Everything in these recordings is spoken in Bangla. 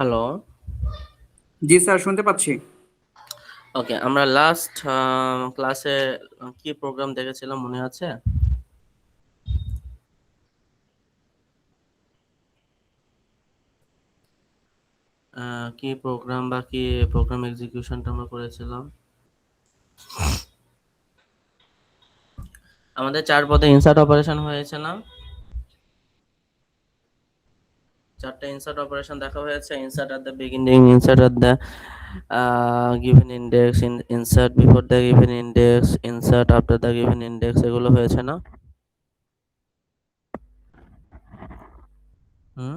হ্যালো। জি স্যার, শুনতে পাচ্ছি। ওকে, আমরা লাস্ট ক্লাসে কি প্রোগ্রাম দেখেছিলাম মনে আছে? কি প্রোগ্রাম বা কি প্রোগ্রাম এক্সিকিউশনটা আমরা করেছিলাম? আমাদের 4 পদে ইনসার্ট অপারেশন হয়েছে না? 4টা ইনসার্ট অপারেশন দেখা হয়েছে। Insert at the beginning, insert at the given index, insert before the given index, insert after the given index, এগুলো হয়েছে না? হুম।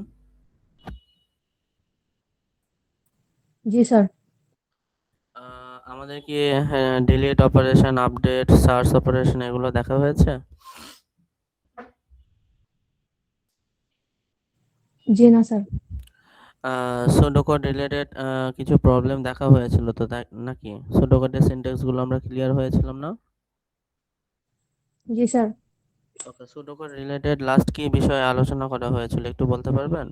জি স্যার। আমাদের কি delete operation, update, search operation এগুলো দেখা হয়েছে? জি না স্যার। সুডোকোড রিলেটেড কিছু প্রবলেম দেখা হয়েছিল তো, তাই নাকি? সুডোকোডের সিনট্যাক্স গুলো আমরা ক্লিয়ার হয়েছিলাম না? জি স্যার। ওকে, সুডোকোড রিলেটেড লাস্ট কি বিষয়ে আলোচনা করা হয়েছিল একটু বলতে পারবেন?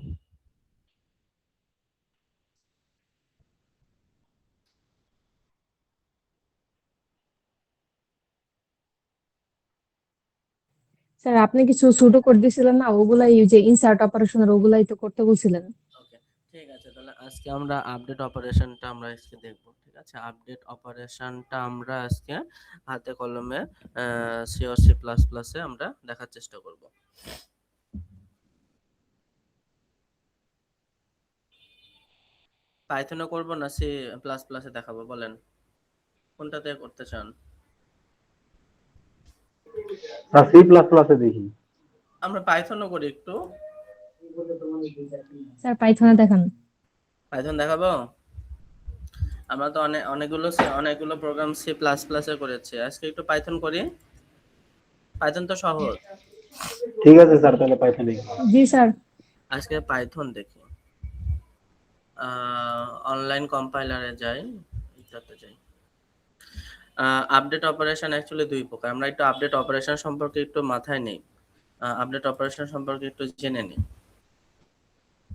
স্যার আপনি কিছু সুডো কোড দিছিলেন না, ওগুলাই যে ইনসার্ট অপারেশনের ওগুলাই তো করতে বলছিলেন। ওকে, ঠিক আছে, তাহলে আজকে আমরা আপডেট অপারেশনটা আমরা আজকে দেখব। ঠিক আছে, আপডেট অপারেশনটা আমরা আজকে হাতে কলমে সি ও সি প্লাস প্লাসে আমরা দেখার চেষ্টা করব। পাইথনে করব না সি প্লাস প্লাসে দেখাবো, বলেন কোনটাতে করতে চান? সি প্লাস প্লাসে দেখি। আমরা পাইথনও করি একটু। স্যার পাইথনে দেখান। পাইথন দেখাবো। আমরা তো অনেকগুলো প্রোগ্রাম সি প্লাস প্লাসে করেছি, আজকে একটু পাইথন করি। পাইথন তো সহজ। ঠিক আছে স্যার, তাহলে পাইথন দেখি। জি স্যার। আজকে পাইথন দেখি। অনলাইন কম্পাইলারে যাই, এটাতে যাই। আপডেট অপারেশন অ্যাকচুয়ালি দুই প্রকার, আমরা একটু আপডেট অপারেশন সম্পর্কে একটু মাথায় নেই। আপডেট অপারেশন সম্পর্কে একটু জেনে নিই।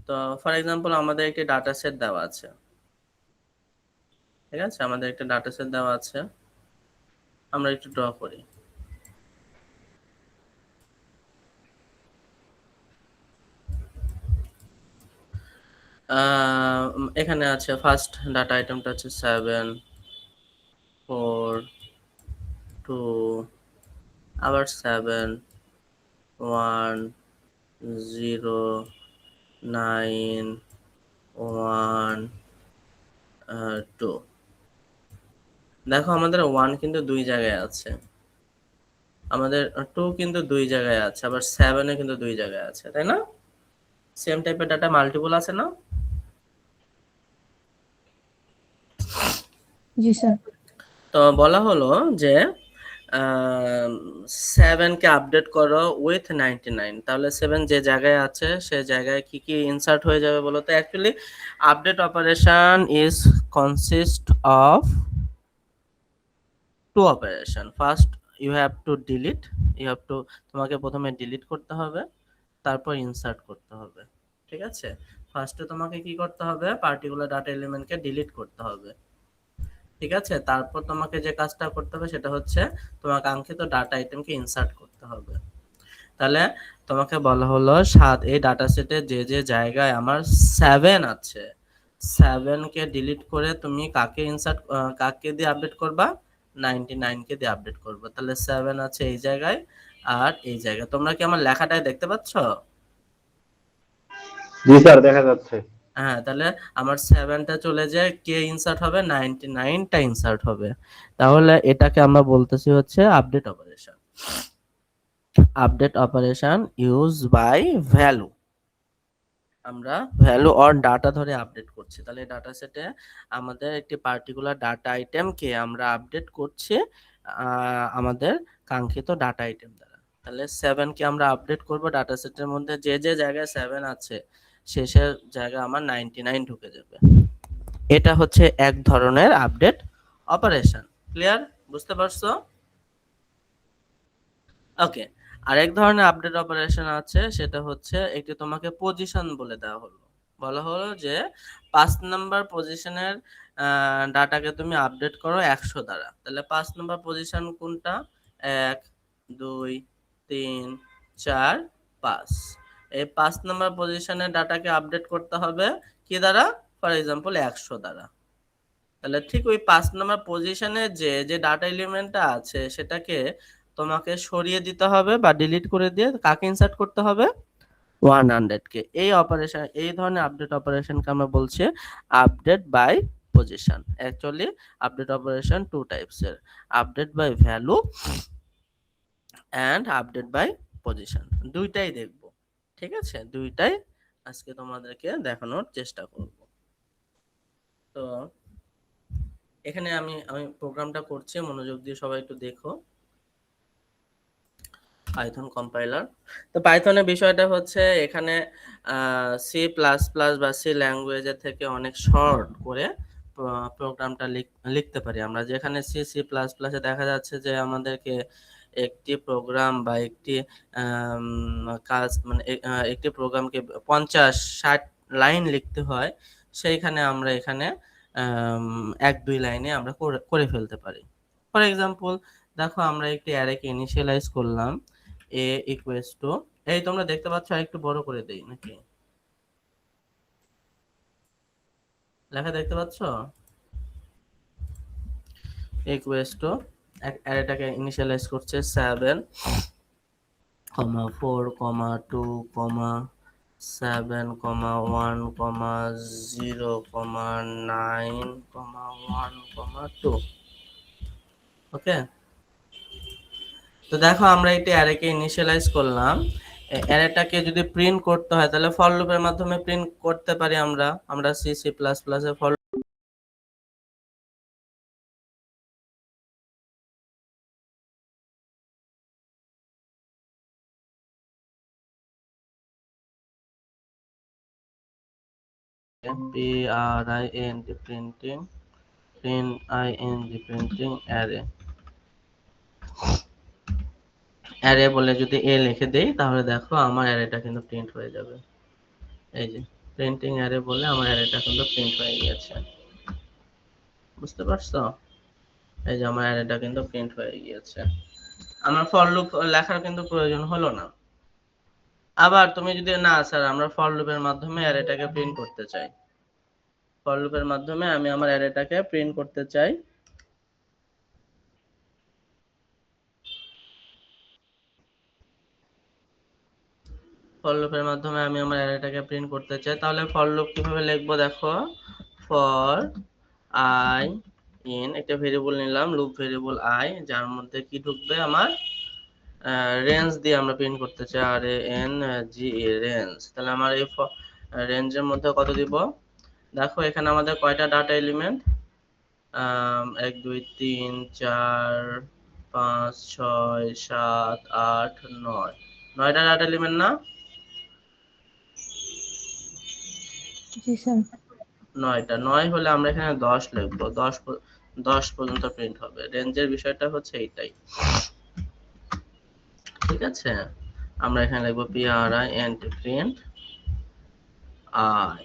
তো ফর এক্সাম্পল আমাদের একটি ডাটা সেট দেওয়া আছে। ঠিক আছে, আমাদের একটা ডাটা সেট দেওয়া আছে, আমরা একটু ড্র করি। এখানে আছে ফার্স্ট ডাটা আইটেমটা হচ্ছে 7 4 2, আবার 7 1 0 9 1 2। দেখো আমাদের 1 কিন্তু দুই জায়গায় আছে, আমাদের 2 কিন্তু দুই জায়গায় আছে, আবার 7 কিন্তু দুই জায়গায় আছে, তাই না? সেম টাইপের ডাটা মাল্টিপল আছে না? জি স্যার। তো বলা হলো যে 7কে আপডেট করো উইথ 99, তাহলে 7 যে জায়গায় আছে সে জায়গায় কি কি ইনসার্ট হয়ে যাবে বলো তো? Actually update operation is consist of two operation. First you have to delete, তোমাকে প্রথমে ডিলিট করতে হবে, তারপর ইনসার্ট করতে হবে। ঠিক আছে, ফার্স্টে তোমাকে কি করতে হবে? পার্টিকুলার ডাটা এলিমেন্টকে ডিলিট করতে হবে। ঠিক আছে, তারপর তোমাকে যে কাজটা করতে হবে সেটা হচ্ছে তোমার কাঙ্ক্ষিত ডাটা আইটেমকে ইনসার্ট করতে হবে। তাহলে তোমাকে বলা হলো এই ডাটা সেটে যে যে জায়গায় আমার 7 আছে, 7কে ডিলিট করে তুমি কাকে দিয়ে আপডেট করবা? 99কে দিয়ে আপডেট করবা। তাহলে 7 আছে এই জায়গায় আর এই জায়গায়। তোমরা কি আমার লেখাটাই দেখতে পাচ্ছ? জি স্যার, দেখা যাচ্ছে। হ্যাঁ, তাহলে আমার 7টা চলে যায়, কে ইনসার্ট হবে? 99টা ইনসার্ট হবে। তাহলে এটাকে আমরা বলতেছি হচ্ছে update operation. Update operation use by value, আমরা ভ্যালু অর ডাটা ধরে আপডেট করছি। তাহলে ডাটা সেটে আমাদের একটি পার্টিকুলার ডাটা আইটেমকে আমরা আপডেট করছি আমাদের কাঙ্ক্ষিত ডাটা আইটেম দ্বারা। তাহলে 7কে আমরা আপডেট করব, ডাটা সেটের মধ্যে যে যে জায়গায় 7 আছে শেষের জায়গায় আমার 99 ঢুকে যাবে। এটা হচ্ছে এক ধরনের আপডেট অপারেশন। ক্লিয়ার? বুঝতে পারছো? ওকে, আরেক ধরনের আপডেট অপারেশন আছে, সেটা হচ্ছে একটি তোমাকে পজিশন বলে দেওয়া হলো। বলা হলো যে 5 নাম্বার পজিশনের ডাটাকে তুমি আপডেট করো 100 দ্বারা। তাহলে 5 নাম্বার পজিশন কোনটা? 1 2 3 4 5। এই 5 নাম্বার পজিশনের ডাটাকে আপডেট করতে হবে কি দ্বারা? ফর এক্সাম্পল 100 দ্বারা। তাহলে ঠিক ওই 5 নাম্বার পজিশনে যে যে ডাটা এলিমেন্টটা আছে সেটাকে তোমাকে সরিয়ে দিতে হবে বা ডিলিট করে দিয়ে কাকে ইনসার্ট করতে হবে? 100 কে। এই অপারেশন, এই ধরনের আপডেট অপারেশনকে আমরা বলছি update by position. Actually update operation two টাইপসের, update by value and update by position. দুইটাই দেখব, ঠিক আছে? দুইটাই আজকে তোমাদেরকে দেখানোর চেষ্টা করব। তো এখানে আমি আমি প্রোগ্রামটা করছি, মনোযোগ দিয়ে সবাই একটু দেখো। Python compiler. তো পাইথনের বিষয়টা হচ্ছে এখানে সি প্লাস প্লাস বা সি ল্যাঙ্গুয়েজের থেকে অনেক শর্ট করে প্রোগ্রামটা লিখতে পারি আমরা। যেখানে সি সি প্লাস প্লাসে দেখা যাচ্ছে যে আমাদেরকে একটি প্রোগ্রাম বা একটি কাজ মানে একটি প্রোগ্রামকে 50-60 লাইন লিখতে হয়, সেইখানে আমরা এখানে 1-2 লাইনে আমরা করে ফেলতে পারি। ফর এক্সাম্পল দেখো, আমরা একটি অ্যারেকে ইনিশিয়ালাইজ করলাম a ইকুয়ালস টু, এই তোমরা দেখতে পাচ্ছ, একটু বড় করে দেই নাকি? লেখা দেখতে পাচ্ছ? ইকুয়ালস টু অ্যারেটাকে ইনিশিয়ালাইজ করছে 7, 4, 2, 7, 1, 0, 9, 1, 2। ওকে, তো দেখো আমরা একটি অ্যারেকে ইনিশিয়ালাইজ করলাম। অ্যারেটাকে যদি প্রিন্ট করতে হয় তাহলে ফর লুপের মাধ্যমে প্রিন্ট করতে পারি আমরা সি সি প্লাস প্লাস এর ফর প্রিন্টিং প্রিন্টিং অ্যারে বলে যদি এ লিখে দেই তাহলে দেখো আমার অ্যারেটা কিন্তু প্রিন্ট হয়ে যাবে। এই যে প্রিন্টিং অ্যারে বলে আমার অ্যারেটা কিন্তু প্রিন্ট হয়ে গিয়েছে। বুঝতে পারছো? এই যে আমার অ্যারেটা কিন্তু প্রিন্ট হয়ে গিয়েছে। আমার ফর লুপ লেখার কিন্তু প্রয়োজন হলো না। আবার তুমি যদি না স্যার আমরা ফর লুপের মাধ্যমে অ্যারেটাকে প্রিন্ট করতে চাই, ফর লুপের মাধ্যমে আমি আমার অ্যারেটাকে প্রিন্ট করতে চাই, ফর লুপের মাধ্যমে আমি আমার অ্যারেটাকে প্রিন্ট করতে চাই, তাহলে ফর লুপ কিভাবে লিখবো দেখো। ফর আই ইন, একটা ভেরিয়েবল নিলাম লুপ ভেরিয়েবল আই, যার মধ্যে কি ঢুকবে আমার রেঞ্জ দিয়ে আমরা প্রিন্ট করতে চাই, আর A N G a range. তাহলে আমার এই রেঞ্জের মধ্যে কত দিব দেখো। এখানে আমাদের কয়টা ডাটা এলিমেন্ট? 1 2 3 4 5 6 7 8 9, 9টা ডাটা এলিমেন্ট না? জি স্যার। 9টা, 9 হলে আমরা এখানে 10 লিখবো, 10 পর্যন্ত প্রিন্ট হবে। রেঞ্জের বিষয়টা হচ্ছে এইটাই, ঠিক আছে? আমরা এখানে লিখবো print প্রিন্ট আই,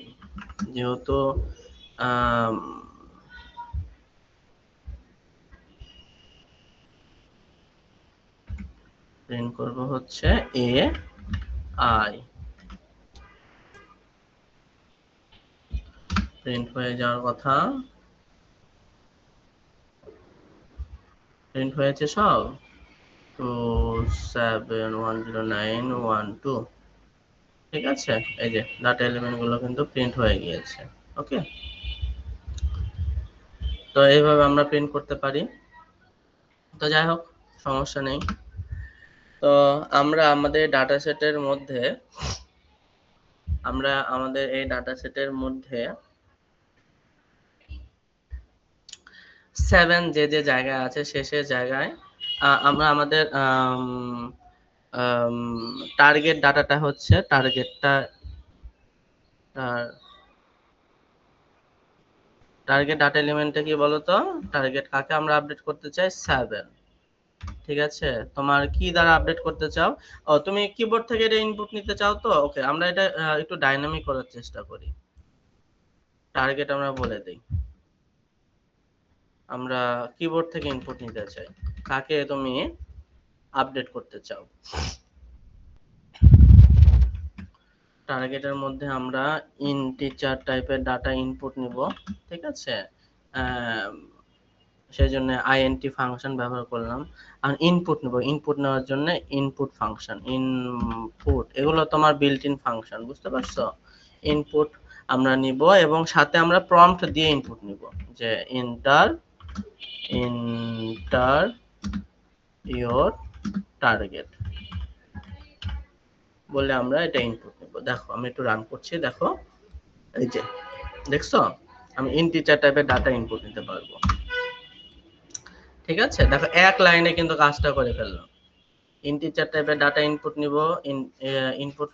যেহেতু প্রিন্ট করব হচ্ছে এ আই। প্রিন্ট হয়ে যাওয়ার কথা, প্রিন্ট হয়েছে সব 27109112, ঠিক আছে? এই যে ডাটা এলিমেন্ট গুলো কিন্তু প্রিন্ট হয়ে গিয়েছে। ওকে, তো এইভাবে আমরা প্রিন্ট করতে পারি। তো যাই হোক, সমস্যা নেই। তো আমরা আমাদের ডাটা সেটের মধ্যে, আমরা আমাদের এই ডাটা সেটের মধ্যে 7 যে যে জায়গায় আছে শেষের জায়গায় আমরা আমাদের টার্গেট ডাটাটা হচ্ছে, টার্গেটটা টার্গেট ডাটা এলিমেন্টটা কি বলতো? টার্গেট কাকে আমরা আপডেট করতে চাই? 7, ঠিক আছে? তোমার কি দ্বারা আপডেট করতে চাও? ও, তুমি কিবোর্ড থেকে এটা ইনপুট নিতে চাও তো? ওকে, আমরা এটা একটু ডাইনামিক করার চেষ্টা করি। টার্গেট আমরা বলে দিই, আমরা কিবোর্ড থেকে ইনপুট নিতে চাই, কাকে তুমি আপডেট করতে চাও। টার্গেটের মধ্যে আমরা ইন্টিজার টাইপের ডাটা ইনপুট নিব, ঠিক আছে। সেই জন্য আইএনটি ফাংশন ব্যবহার করলাম। আর ইনপুট নেব, ইনপুট নেওয়ার জন্য ইনপুট ফাংশন, ইনপুট এগুলো তোমার বিল্ট ইন ফাংশন, বুঝতে পারছো। ইনপুট আমরা নিব এবং সাথে আমরা প্রম্পট দিয়ে ইনপুট নিব, যে এন্টার ইওর টার্গেট বলে আমরা এটা ইনপুট নেব। দেখো আমি একটু রান করছি, দেখো এই যে দেখছো আমি ইন্টিজার টাইপের ডাটা ইনপুট নিতে পারবো, ঠিক আছে। দেখো এক লাইনে কিন্তু কাজটা করে ফেললাম। ইন্টিজার টাইপের ডাটা ইনপুট নিব, ইনপুট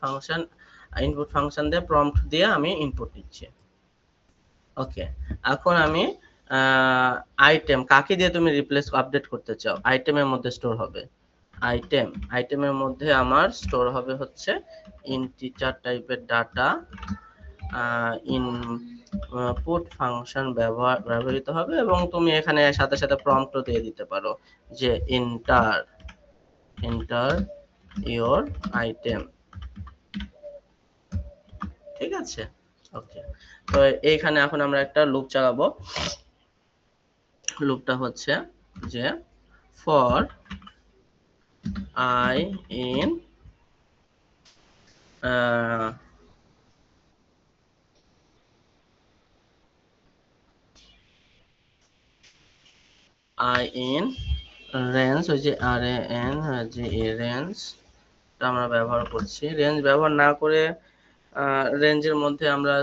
ফাংশন দিয়ে প্রম্পট দিয়ে আমি ইনপুট নিচ্ছি। ওকে, এখন আমি আইটেম কাকে দিয়ে তুমি রিপ্লেস আপডেট করতে চাও, আইটেমের মধ্যে স্টোর হবে। আইটেমের মধ্যে আমার স্টোর হবে হচ্ছে ইন্টিজার টাইপের ডাটা, ইনপুট ফাংশন ব্যবহৃত হবে এবং তুমি এখানে সাথে সাথে প্রম্পটও দিয়ে দিতে পারো যে এন্টার ইওর আইটেম, ঠিক আছে। ওকে, তো এইখানে এখন আমরা একটা লুপ চালাবো। লুপটা হচ্ছে যে ফর আই ইন রেঞ্জ, ওই যে রেঞ্জ আমরা ব্যবহার করছি। রেঞ্জ ব্যবহার না করে রেঞ্জের মধ্যে আমরা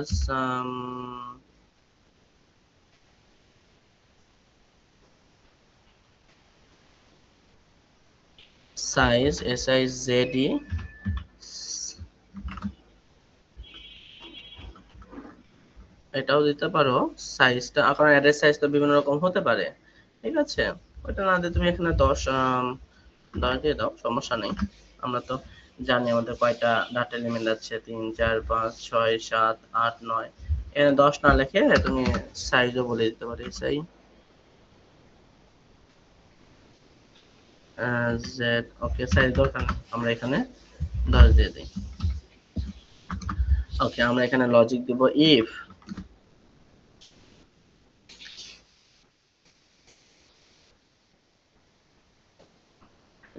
সাইজ SIZE এটাও দিতে পারো। সাইজটা আপনার অ্যাড্রেস সাইজ তো বিভিন্ন রকম হতে পারে, ঠিক আছে। ওটা না দিয়ে তুমি এখানে 10 দিয়ে দাও, সমস্যা নেই। আমরা তো জানি আমাদের কয়টা ডাটা এলিমেন্ট আছে, 3 4 5 6 7 8 9। এখানে 10 না লিখে তুমি সাইজও বলে দিতে পারো, সাইজ জেড। ওকে, সাইজ দরকার নেই, আমরা এখানে 10 দিয়ে দিই। ওকে, আমরা এখানে লজিক দিব ইফ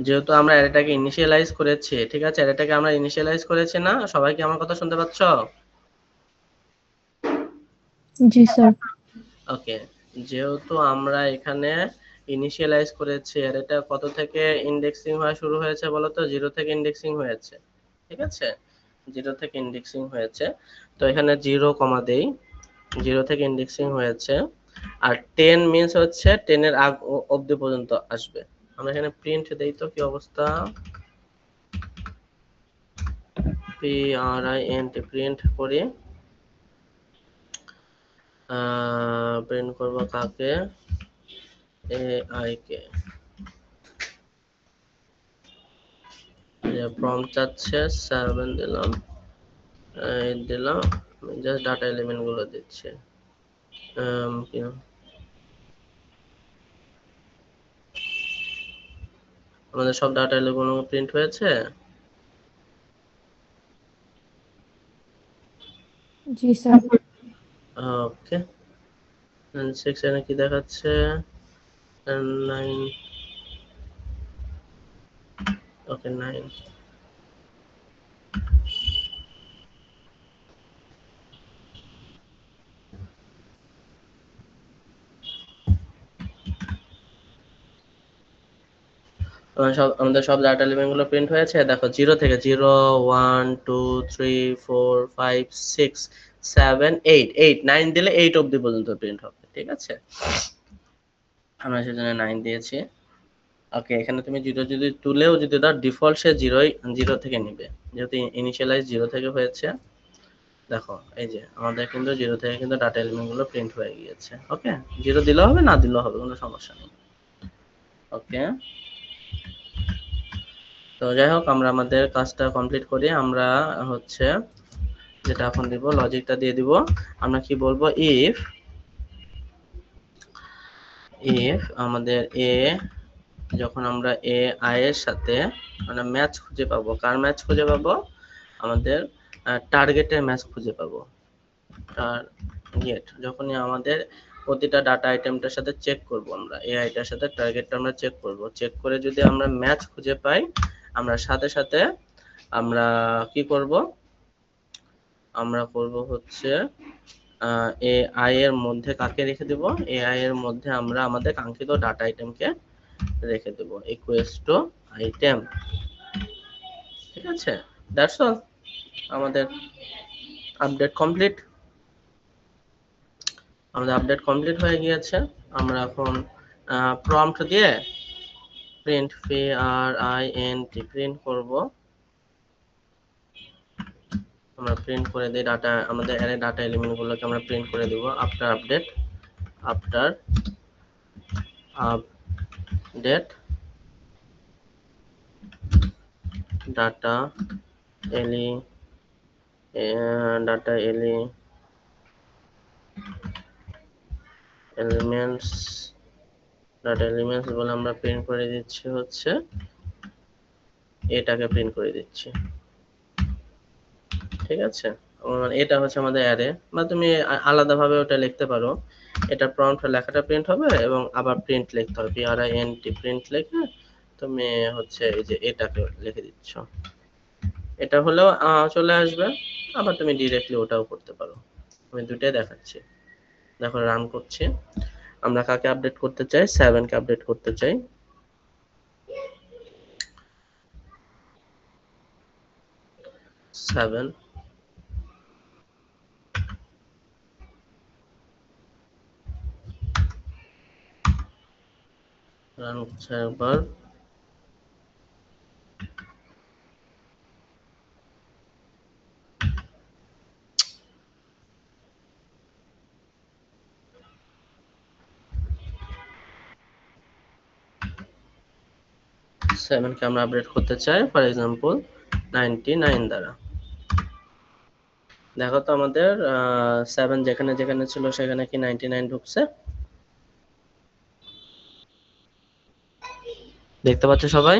যেহেতু আমরা অ্যারেটাকে ইনিশিয়ালাইজ করেছি, ঠিক আছে, অ্যারেটাকে আমরা ইনিশিয়ালাইজ করেছি না, সবাই কি আমার কথা শুনতে পাচ্ছ? জি স্যার। ওকে, যেহেতু আমরা এখানে ইনিশিয়ালাইজ করেছি, অ্যারেটা কত থেকে ইন্ডেক্সিং হওয়া শুরু হয়েছে বলো তো? 0 থেকে ইন্ডেক্সিং হয়েছে, ঠিক আছে, 0 থেকে ইন্ডেক্সিং হয়েছে। তো এখানে 0 কমা দেই, 0 থেকে ইন্ডেক্সিং হয়েছে। আর 10 মিন্স হচ্ছে 10 এর আগ অবধি পর্যন্ত আসবে। আমরা এখানে প্রিন্ট দেই তো কি অবস্থা, প্রিন্ট করি, প্রিন্ট করব কাকে, AI কে। প্রম্পট চাচ্ছে 7 দিলাম, 8 দিলাম, জাস্ট ডাটা এলিমেন্ট গুলো দিচ্ছে। আমাদের সব ডাটা এলিমেন্ট গুলো প্রিন্ট হয়েছে। জি স্যার। ওকে, সেকশনে কি দেখাচ্ছে, 9। ওকে, 9। আমাদের সব ডাটা এলিমেন্ট গুলো প্রিন্ট হয়েছে। দেখো 0 থেকে 0 1 2 3 4 5 6 7 8 8 9 দিলে 8 অবধি পর্যন্ত প্রিন্ট হবে, ঠিক আছে। আমরা সেজন্য 9 দিয়েছি। ওকে, এখানে তুমি 0 যদি তুলেও যদি দাও, ডিফল্ট সে 0 থেকে নিবে, যেহেতু ইনিশিয়ালাইজ 0 থেকে হয়েছে। দেখো এই যে আমাদের কিন্তু 0 থেকে কিন্তু ডাটা এলিমেন্ট গুলো প্রিন্ট হয়ে গিয়েছে। ওকে, 0 দিলেও হবে, না দিলেও হবে, কোনো সমস্যা নেই। ওকে, তো যাই হোক, আমরা আমাদের কাজটা কমপ্লিট করি। আমরা হচ্ছে যেটা এখন দিব, লজিকটা দিয়ে দিব। আমরা কি বলবো, ইফ আমাদের এ, যখন আমরা এ আই এর সাথে আমরা ম্যাচ খুঁজে পাবো, কার ম্যাচ খুঁজে পাবো, আমাদের টার্গেটের ম্যাচ খুঁজে পাবো। টার্গেট যখনই আমাদের প্রতিটা ডাটা আইটেমটার সাথে চেক করব, আমরা এ আইটার সাথে টার্গেটটা আমরা চেক করব, চেক করে যদি আমরা ম্যাচ খুঁজে পাই, আমরা সাথে সাথে আমরা কি করব, আমরা করব হচ্ছে এআই এর মধ্যে কাকে রেখে দেব, এআই এর মধ্যে আমরা আমাদের কাঙ্ক্ষিত ডাটা আইটেমকে রেখে দেব, ইকুয়ালস টু আইটেম। ঠিক আছে, দ্যাটস অল, আমাদের আপডেট কমপ্লিট। আমাদের আপডেট কমপ্লিট হয়ে গিয়েছে। আমরা এখন প্রম্পট দিয়ে প্রিন্ট প্রিন্ট করব। আমরা প্রিন্ট করে দিই ডাটা, আমাদের অ্যারে ডাটা এলিমেন্ট গুলোকে আমরা প্রিন্ট করে দিব। আফটার আপডেট ডাটা এলি ডাটা এলিমেন্টস বলে আমরা প্রিন্ট করে দিচ্ছি হচ্ছে এটাকে প্রিন্ট করে দিচ্ছি। ঠিক আছে, এটা হচ্ছে আমাদের অ্যারে, বা তুমি আলাদাভাবে ওটা লিখতে পারো। এটা প্রম্পট লেখাটা প্রিন্ট হবে এবং আবার প্রিন্ট লিখতে হবে, প্রিন্ট লিখে তুমি হচ্ছে এই যে এটাকে লিখে দিচ্ছ, এটা হলেও চলে আসবে। আবার তুমি ডিরেক্টলি ওটাও করতে পারো, আমি দুটোই দেখাচ্ছি। দেখো রান করছি। আমরা কাকে আপডেট করতে চাই, 7 কে আপডেট করতে চাই। সেভেন রান করছে একবার। সেভেনকে আমরা আপডেট করতে চাই ফর এক্সাম্পল 99 দ্বারা। দেখো তো আমাদের 7 যেখানে যেখানে ছিল সেখানে কি 99 ঢুকছে, দেখতে পাচ্ছ সবাই?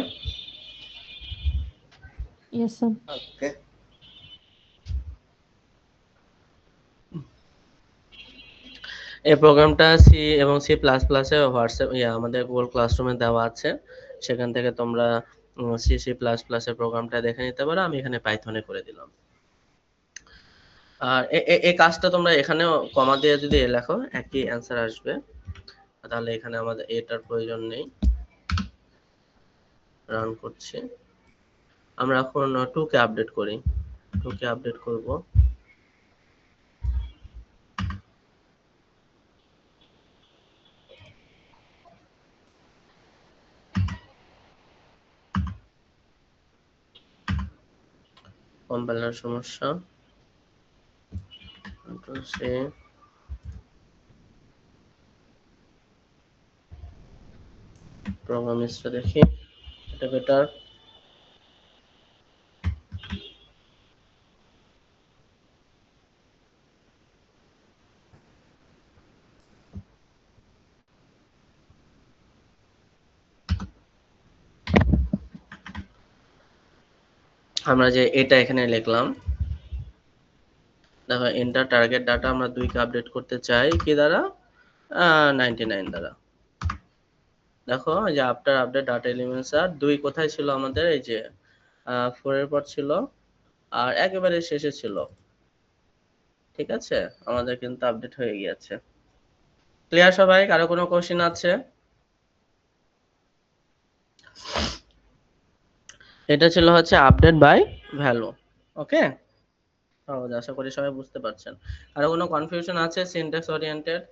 Yes sir. ওকে, এই প্রোগ্রামটা সি এবং সি প্লাস প্লাসে হোয়াটসঅ্যাপ আমাদের গুগল ক্লাসরুমে দেওয়া আছে, সেখান থেকে তোমরা সি সি প্লাস প্লাসের প্রোগ্রামটা দেখে নিতে পারো। আমি এখানে পাইথনে করে দিলাম। আর এই কাজটা তোমরা এখানেও কমা দিয়ে যদি লেখো একই অ্যান্সার আসবে, তাহলে এখানে আমাদের এটার প্রয়োজন নেই। রান করছি। আমরা এখন 2 কে আপডেট করি, 2 কে আপডেট করব। কম্পাইলার সমস্যা, কন্ট্রোল সি। প্রোগ্রাম হিস্ট্রি দেখি, এটা বেটার। আমরা যে এটা এখানে লিখলাম, দেখো এন্টার টার্গেট ডাটা আমরা 2 কে আপডেট করতে চাই কি দ্বারা, 99 দ্বারা। দেখো যে আফটার আপডেট ডাটা এলিমেন্টস আর 2 কোথায় ছিল আমাদের, এই যে 4 এর পর ছিল আর একেবারে শেষে ছিল। ঠিক আছে, আমাদের কিন্তু আপডেট হয়ে গিয়েছে। ক্লিয়ার সবাই? কারো কোনো কোশ্চেন আছে? এটা ছিল হচ্ছে আপডেট বাই ভ্যালু। ওকে, সহজ, আশা করি সবাই বুঝতে পারছেন। কারো কোনো কনফিউশন আছে সিনট্যাক্স ওরিয়েন্টেড?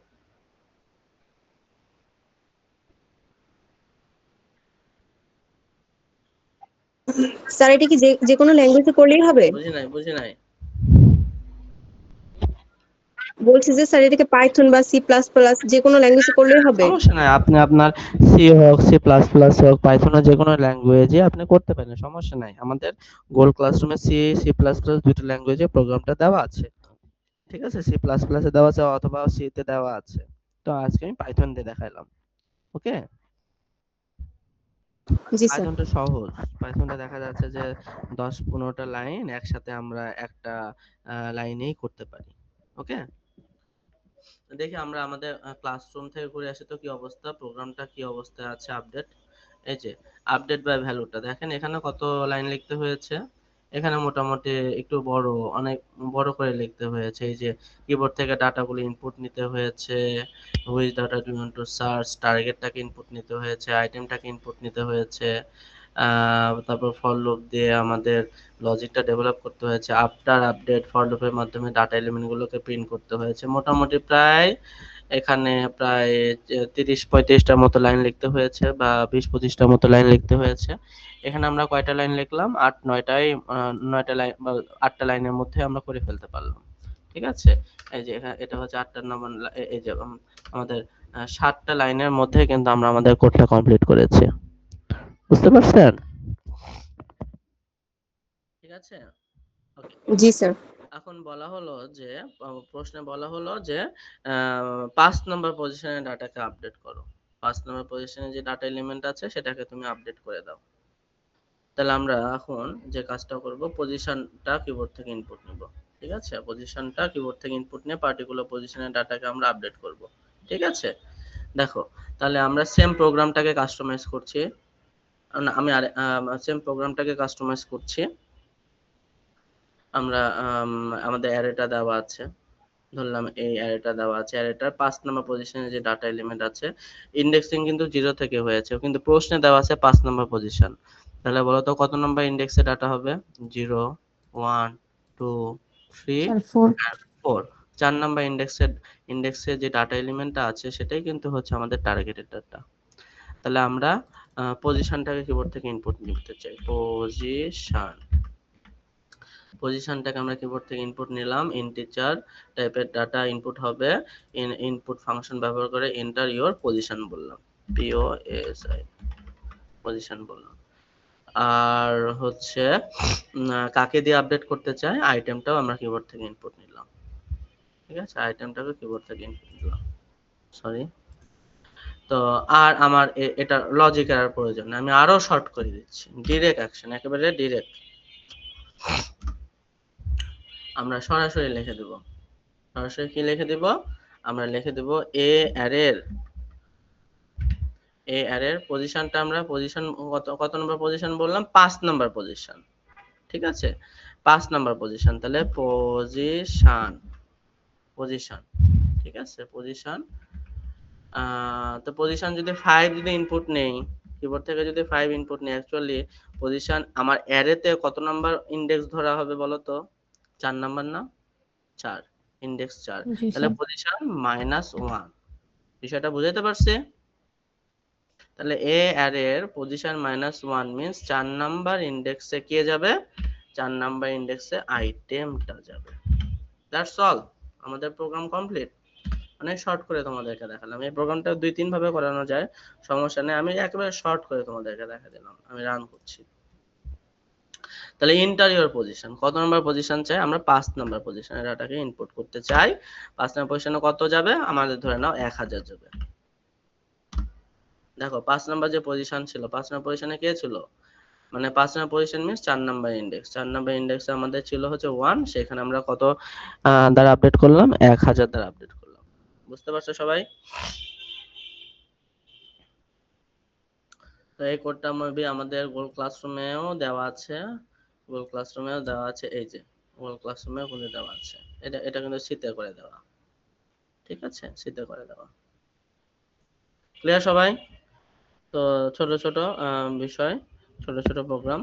স্যার এটা কি যে কোনো ল্যাঙ্গুয়েজে করলেই হবে? বুঝি নাই। বলছি যে স্যার এটাকে পাইথন বা সি প্লাস প্লাস যে কোনো ল্যাঙ্গুয়েজে করলেই হবে? সমস্যা নাই, আপনি আপনার সি হোক, সি প্লাস প্লাস হোক, পাইথনের যে কোনো ল্যাঙ্গুয়েজে আপনি করতে পারেন, সমস্যা নাই। আমাদের গোল ক্লাসরুমে সি, সি প্লাস প্লাস দুটো ল্যাঙ্গুয়েজে প্রোগ্রামটা দেওয়া আছে। ঠিক আছে, সি প্লাস প্লাসে দেওয়া আছে অথবা সি তে দেওয়া আছে। তো আজকে আমি পাইথন দিয়ে দেখাইলাম। ওকে, জি স্যার। পাইথনটা সহজ। পাইথনটা দেখা যাচ্ছে যে 10-15টা লাইন একসাথে আমরা একটা লাইনেই করতে পারি। ওকে, দেখি আমরা আমাদের ক্লাসরুম থেকে ঘুরে আসি তো কি অবস্থা, প্রোগ্রামটা কি অবস্থায় আছে আপডেট। এই যে আপডেট বাই ভ্যালুটা দেখেন এখানে কত লাইন লিখতে হয়েছে। এখানে মোটামুটি একটু বড়, অনেক বড় করে লিখতে হয়েছে। এই যে কিবোর্ড থেকে ডাটাগুলো ইনপুট নিতে হয়েছে, which data do you want to search, টার্গেটটাকে ইনপুট নিতে হয়েছে, আইটেমটাকে ইনপুট নিতে হয়েছে, তারপর ফর লুপ দিয়ে আমাদের লজিকটা ডেভেলপ করতে হয়েছে, আফটার আপডেট ফর লুপের মাধ্যমে ডাটা এলিমেন্টগুলোকে প্রিন্ট করতে হয়েছে। মোটামুটি প্রায় এখানে প্রায় 30-35টার মতো লাইন লিখতে হয়েছে বা 20-25টার মতো লাইন লিখতে হয়েছে। এখানে আমরা কয়টা লাইন লিখলাম? 8-9টাই, 9টা লাইন বা 8টা লাইনের মধ্যে আমরা করে ফেলতে পারলাম। ঠিক আছে, এই যে এটা হচ্ছে 8টা নম্বর, এই যে আমাদের 7টা লাইনের মধ্যে কিন্তু আমরা আমাদের কোডটা কমপ্লিট করেছি। বুঝতে পারছেন? ঠিক আছে, ওকে। জি স্যার। এখন বলা হলো যে প্রশ্নে বলা হলো যে 5 নম্বর পজিশনে ডাটাকে আপডেট করো। 5 নম্বর পজিশনে যে ডাটা এলিমেন্ট আছে সেটাকে তুমি আপডেট করে দাও। তাহলে আমরা এখন যে কাজটা করব, পজিশনটা কিবোর্ড থেকে ইনপুট নিব। ঠিক আছে, পজিশনটা কিবোর্ড থেকে ইনপুট নিয়ে পার্টিকুলার পজিশনের ডাটাকে আমরা আপডেট করব। ঠিক আছে, দেখো তাহলে আমরা সেম প্রোগ্রামটাকে কাস্টমাইজ করছি। না, আমি সেম প্রোগ্রামটাকে কাস্টমাইজ করছি। আমরা আমাদের অ্যারেটা দেওয়া আছে, ধরলাম এই অ্যারেটা দেওয়া আছে, অ্যারেটার 5 নম্বর পজিশনে যে ডাটা এলিমেন্ট আছে, ইন্ডেক্সিং কিন্তু 0 থেকে হয়েছে, কিন্তু প্রশ্নে দেওয়া আছে 5 নম্বর পজিশন। তাহলে বলো তো কত নম্বর ইন্ডেক্সে ডাটা হবে? 0, 1, 2, 3 স্যার 4। আর 4। 4 নম্বর ইন্ডেক্সে যে ডাটা এলিমেন্টটা আছে সেটাই কিন্তু হচ্ছে আমাদের টার্গেটেড ডাটা। তাহলে আমরা পজিশনটাকে কিবোর্ড থেকে ইনপুট নিতে চাই। পজিশনটাকে আমরা কিবোর্ড থেকে ইনপুট নিলাম, ইন্টিজার টাইপের ডাটা ইনপুট হবে। ইনপুট ফাংশন ব্যবহার করে এন্টার ইওর পজিশন বললাম, POSI, পজিশন বললাম। আর হচ্ছে কাকে দিয়ে আপডেট করতে চাই, আইটেমটাও আমরা কিবোর্ড থেকে ইনপুট নিলাম। ঠিক আছে, আইটেমটাকে কিবোর্ড থেকে ইনপুট নিলাম, সরি। তো আর আমার এটা লজিকের আর প্রয়োজন নেই, আমি আরো শর্ট করে দিচ্ছি, ডিরেক্ট অ্যাকশন, একেবারে ডিরেক্ট আমরা সরাসরি লিখে দেব। সরাসরি কি লিখে দিব? আমরা লিখে দেব এ অ্যারের পজিশনটা, আমরা পজিশন কত নম্বর পজিশন বললাম? 5 নম্বর পজিশন। ঠিক আছে, 5 নম্বর পজিশন, তাহলে পজিশন। ঠিক আছে, পজিশন। তো পজিশন যদি 5 যদি ইনপুট নেই, কিবোর্ড থেকে যদি 5 ইনপুট নেই, অ্যাকচুয়ালি পজিশন আমার অ্যারেতে কত নাম্বার ইন্ডেক্স ধরা হবে বলো তো? 4 নাম্বার না? 4, ইন্ডেক্স 4। জি তাহলে স্যার। পজিশন -1। বিষয়টা বুঝাইতে পারছি? তাহলে এ অ্যারের পজিশন -1 মিন্স 4 নাম্বার ইন্ডেক্সে কে যাবে? 4 নাম্বার ইন্ডেক্সে আইটেমটা যাবে। দ্যাটস অল, আমাদের প্রোগ্রাম কমপ্লিট। অনেক শর্ট করে তোমাদেরকে দেখালাম। এই প্রোগ্রামটা 2-3 ভাবে করানো যায়, সমস্যা নেই। আমি একেবারে শর্ট করে তোমাদেরকে দেখা দিলাম, আমি রান করছি। তাহলে ইন্টারিয়র পজিশন, কত নম্বর পজিশন চাই? আমরা 5 নম্বর পজিশনে ডাটাকে ইনপুট করতে চাই। 5 নম্বর পজিশনে কত যাবে? আমাদের ধরে নাও 1000 যাবে। দেখো 5 নম্বর যে পজিশন ছিল, 5 নম্বর পজিশনে কে ছিল? মানে 5 number position means 4 number index. 4 number ইন্ডেক্সে আমাদের ছিল হচ্ছে 1, সেখানে আমরা কত দ্বারা আপডেট করলাম? 1000 দ্বারা আপডেট করলাম। বুঝতে পারছো সবাই? তো এই কোডটা মেবি আমাদের গুগল ক্লাসরুমেও দেওয়া আছে। গুগল ক্লাসরুমেও দেওয়া আছে, এই যে গুগল ক্লাসরুমেও কিন্তু দেওয়া আছে। এটা কিন্তু শীতে করে দেওয়া। ঠিক আছে, শীতে করে দেওয়া। ক্লিয়ার সবাই? তো ছোট ছোট বিষয়, ছোট ছোট প্রোগ্রাম।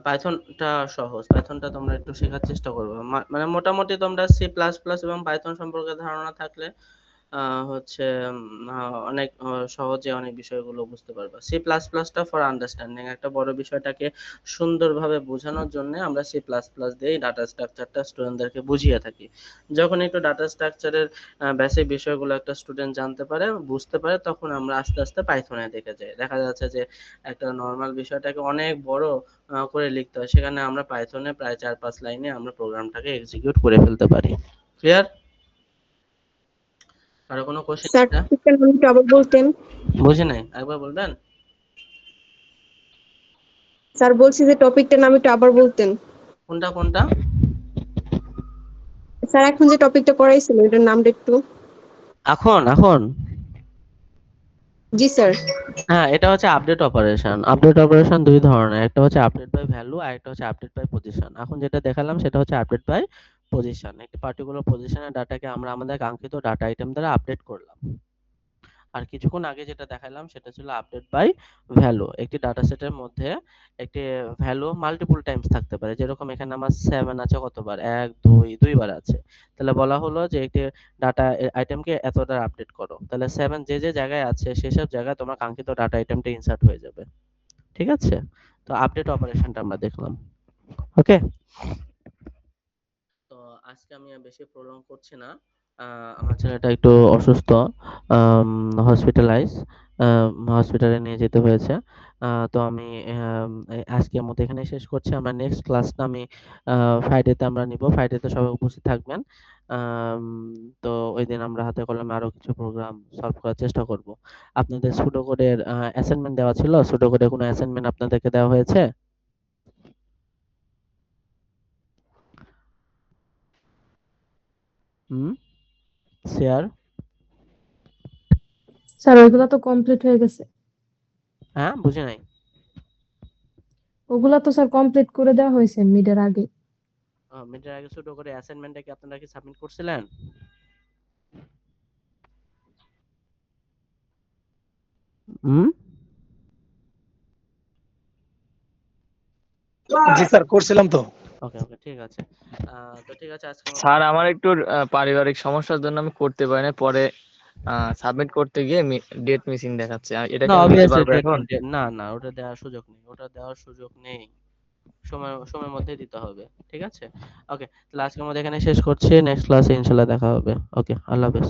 পাইথনটা সহজ, পাইথনটা তোমরা একটু শেখার চেষ্টা করবে। মানে মোটামুটি তোমরা সি প্লাস প্লাস এবং পাইথন সম্পর্কে ধারণা থাকলে হচ্ছে অনেক সহজে অনেক বিষয়গুলো বুঝতে পারবা। সি প্লাস প্লাসটা ফর আন্ডারস্ট্যান্ডিং, একটা বড় বিষয়টাকে সুন্দরভাবে বোঝানোর জন্য আমরা সি প্লাস প্লাস দিয়ে ডাটা স্ট্রাকচারটা স্টুডেন্টদেরকে বুঝিয়ে থাকি। যখন একটু ডাটা স্ট্রাকচারের বেসিক বিষয়গুলো একটা স্টুডেন্ট জানতে পারে, বুঝতে পারে, তখন আমরা আস্তে আস্তে পাইথনে দেখে যাই। দেখা যাচ্ছে যে একটা নর্মাল বিষয়টাকে অনেক বড় করে লিখতে হয়, সেখানে আমরা পাইথনে প্রায় 4-5 লাইনে আমরা প্রোগ্রামটাকে এক্সিকিউট করে ফেলতে পারি। ক্লিয়ার? আরো কোনো কোশ্চেন স্যার এটা? টপিকটার নাম একটু আবার বলতেন। বুঝি নাই, একবার বলবেন? স্যার বলছি যে টপিকটার নাম একটু আবার বলতেন। কোনটা কোনটা? স্যার এখন যে টপিকটা পড়াইছিল এটার নামটা একটু। এখন এখন জি স্যার। হ্যাঁ, এটা হচ্ছে আপডেট অপারেশন। আপডেট অপারেশন দুই ধরনের, একটা হচ্ছে আপডেট বাই ভ্যালু আর একটা হচ্ছে আপডেট বাই পজিশন। এখন যেটা দেখালাম সেটা হচ্ছে আপডেট বাই পজিশন। একটি পার্টিকুলার পজিশনের ডাটাকে আমরা আমাদের কাঙ্ক্ষিত ডাটা আইটেম দ্বারা আপডেট করলাম। আর কিছুক্ষণ আগে যেটা দেখালাম সেটা ছিল আপডেট বাই ভ্যালু। একটি ডাটা সেটের মধ্যে একটি ভ্যালু মাল্টিপল টাইমস থাকতে পারে, যেরকম এখানে আমার 7 আছে কতবার, 1 2 দুইবার আছে। তাহলে বলা হলো যে একটি ডাটা আইটেমকে এতটা আপডেট করো, তাহলে 7 যে যে জায়গায় আছে সেসব জায়গায় তোমার কাঙ্ক্ষিত ডাটা আইটেমটা ইনসার্ট হয়ে যাবে। ঠিক আছে? তো আপডেট অপারেশনটা আমরা দেখলাম। ওকে, তো আজকে আমি আর বেশি প্রলং করছি না। আমার ছেলেটা একটু অসুস্থ, হসপিটালাইজ, হসপিটালে নিয়ে যেতে হয়েছে। তো আমি আজকের মতো এখানে শেষ করছি। আমরা নেক্সট ক্লাসটা আমি ফ্রাইডেতে আমরা নিব। ফ্রাইডেতে সবাই উপস্থিত থাকবেন। আম, তো ওই দিন আমরা হাতে কলমে আরো কিছু প্রোগ্রাম সলভ করার চেষ্টা করব। আপনাদের সুডো কোডের অ্যাসাইনমেন্ট দেওয়া ছিল? সুডো কোডে কোনো অ্যাসাইনমেন্ট আপনাদেরকে দেওয়া হয়েছে? হুম, শেয়ার। স্যার ওইগুলা তো কমপ্লিট হয়ে গেছে। হ্যাঁ, বুঝি নাই। ওগুলা তো স্যার কমপ্লিট করে দেওয়া হয়েছে মিডের আগে। মিটার আগে ছোট করে অ্যাসাইনমেন্টটা কি আপনারা কি সাবমিট করছিলেন? হুম, জি স্যার করছিলাম তো। ওকে ওকে, ঠিক আছে। তো ঠিক আছে, আজকে স্যার আমার একটু পারিবারিক সমস্যার জন্য আমি করতে পারি না, পরে সাবমিট করতে গিয়ে ডেট মিসিং দেখাচ্ছে। এটা না, কি আমি দিতে অবভিয়াসলি পারবো ডেট, এখন? না না, ওটা দেওয়ার সুযোগ নেই, ওটা দেওয়ার সুযোগ নেই। সময়ের মধ্যে দিতে হবে। ঠিক আছে? ওকে, তাহলে আজকের মধ্যে এখানে শেষ করছি। নেক্সট ক্লাসে ইনশাল্লাহ দেখা হবে। ওকে, আল্লাহ হাফেজ।